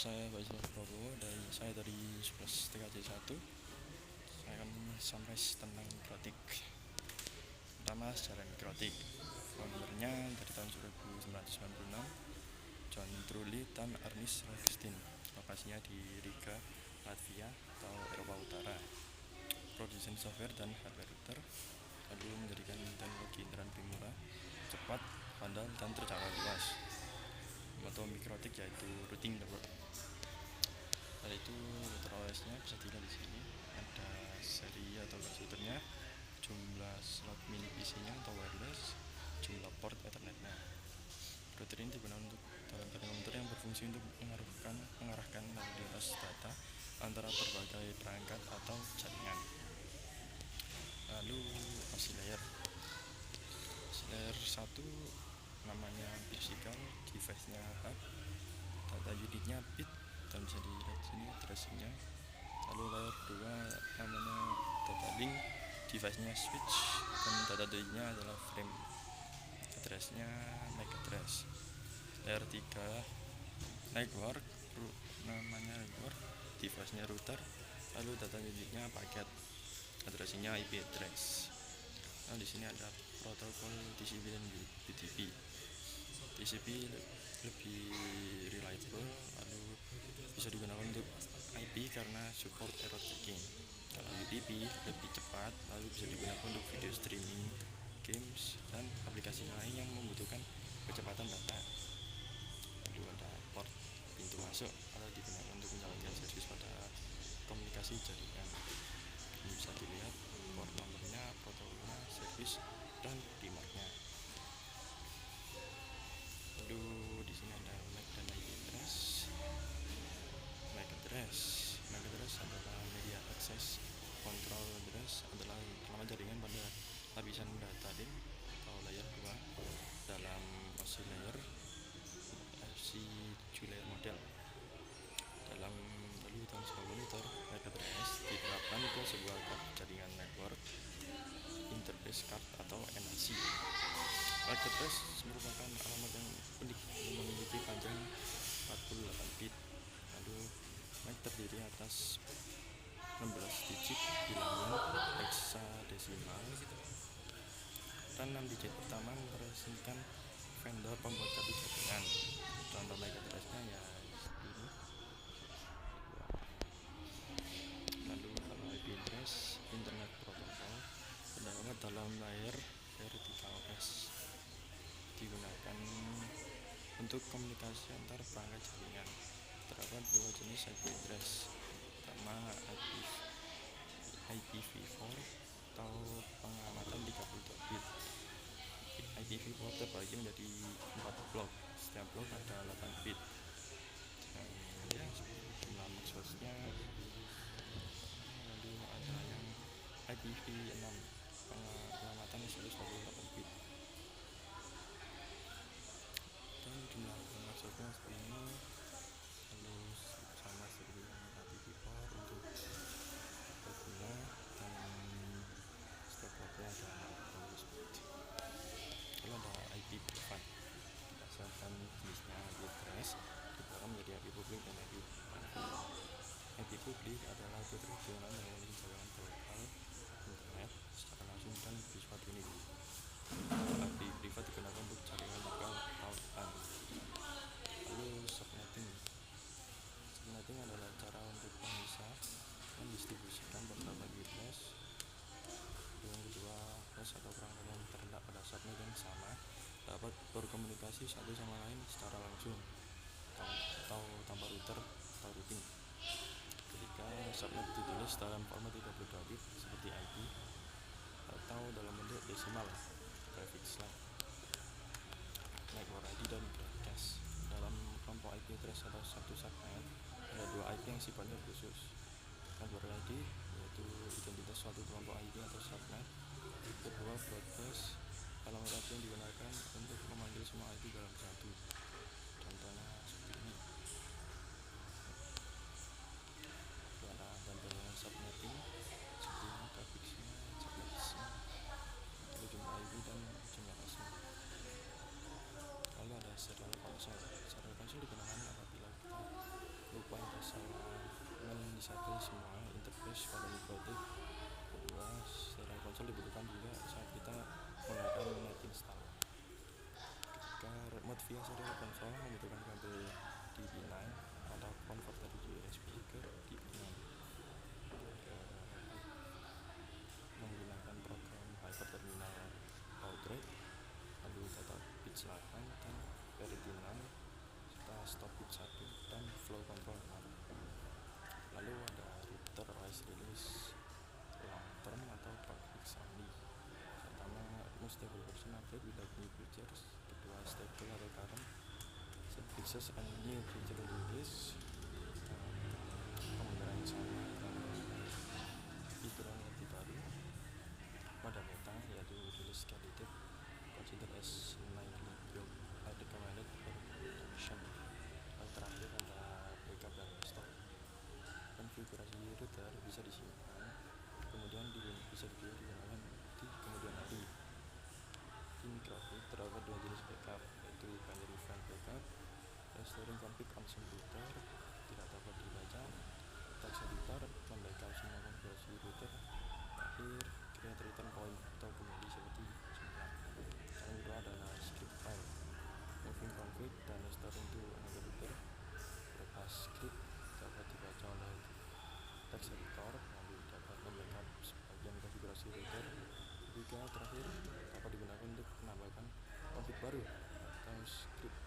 saya Faisal Prabowo saya dari 11 TKJ1. Saya akan summarize tentang mikrotik. Pertama, sejarah mikrotik. Foundernya dari tahun 1996, John Trulli dan Ernest Ragustin. Lokasinya di Riga, Latvia atau Eropa Utara. Produsen software dan hardware router, lalu menjadikan teknologi internet lebih murah, cepat, handal, dan terjangkau luas. Moto mikrotik yaitu routing the world. Lalu itu router OS-nya bisa dilihat di sini. Ada seri atau routernya, jumlah slot mini PC-nya atau wireless, jumlah port Ethernet-nya. Router ini digunakan untuk dalam komputer yang berfungsi untuk mengarahkan mobilitas data antara berbagai perangkat atau jaringan. Lalu OSI layer 1 namanya physical, device-nya hub, data unitnya bit, dan bisa dilihat sini addressing-nya. Lalu layer 2 namanya data link, device-nya switch, dan data unitnya adalah frame, address-nya MAC address. Layer 3 network, namanya network, device-nya router, lalu data unitnya paket, addressing-nya IP address. Nah, di sini ada protokol TCP dan UDP. TCP lebih reliable, lalu bisa digunakan untuk IP karena support error checking. Kalau UDP lebih cepat, lalu bisa digunakan untuk video streaming, games, dan aplikasi lain yang membutuhkan kecepatan data. Lalu ada port pintu masuk, atau digunakan untuk menjalankan servis pada komunikasi jaringan. Ini bisa dilihat port nomornya, protokolnya, servis, dan remarknya. Lalu di sini ada MAC dan IP address. MAC address adalah media access control address, adalah alamat jaringan pada lapisan data link atau layer 2 dalam OSI layer FC7 layer model. Lalu tahun 90 MAC address diterapkan ke sebuah jaringan network interface card atau NIC. MAC address merupakan alamat yang unik yang memiliki panjang 48 bit. Lalu MAC terdiri atas 16 digit bilangan hexadesimal, dan 6 digit pertama merepresentasikan vendor pembuat kartu jaringan. Contoh MAC address-nya ya ini. Lalu kalau IP address, internet protokol, terdapat dalam layer 3 OS, digunakan untuk komunikasi antar perangkat jaringan. Terdapat dua jenis IP address. Pertama, IPv4 atau pengamatan 32 bit. IPv4 terbagi menjadi 4 blok. Setiap blok ada 8 bit. Dan ya, jumlah maksudnya. Lalu ada yang IPv6, pengamatan 128 bit. Dan jumlah maksudnya seperti ini. Lalu sama seperti yang IPv4 untuk berguna, dan setiap bloknya ada 12 bit. Lalu ada IP privat, berdasarkan jenisnya IP address dibagi menjadi IP publik dan IP private. IP publik adalah tujuan yang memiliki jaringan global internet secara langsung dan bersifat unik. IP privat digunakan untuk jaringan lokal atau LAN. Lalu subnetting adalah cara untuk memisah dan mendistribusikan beberapa address. Yang kedua, host atau perangkat yang terletak pada subnet yang sama dapat berkomunikasi satu sama lain secara langsung atau tanpa router atau routing. Ketika subnet ditulis dalam format 32 bit seperti IP atau dalam bentuk desimal, prefix line, network ID dan broadcast. Dalam kelompok IP address atau satu subnet ada dua IP yang sifatnya khusus. Network ID yaitu identitas suatu kelompok IP atau subnet. Kedua, broadcast, alamat IP yang digunakan untuk memanggil semua IP dalam satu. Contohnya seperti ini. Ada tampilan subnetting seperti ini, prefixnya, subnetnya, lalu jumlah IP dan jumlah resmi. Lalu ada serial console digunakan apabila kita perlu fixes a new feature release, pembenaran yang sama dan fitur yang lebih baru pada beta, yaitu release candidate considered as nightly build recommended for production. Lalu terakhir ada backup dan restore. Konfigurasi router bisa disimpan, kemudian bisa digunakan di kemudian hari. Di Microbit terdapat dua jenis backup, yaitu binary file backup, restoring config on some router tidak dapat dibaca, text editor membackup semua konfigurasi router. Terakhir, create return point atau kembali seperti semula. Yang kedua adalah script file, moving config dan restoring to another router. Beberapa script dapat dibaca oleh text editor, lalu dapat membackup sebagian konfigurasi router. Ketiga, terakhir dapat digunakan untuk menambahkan config baru atau script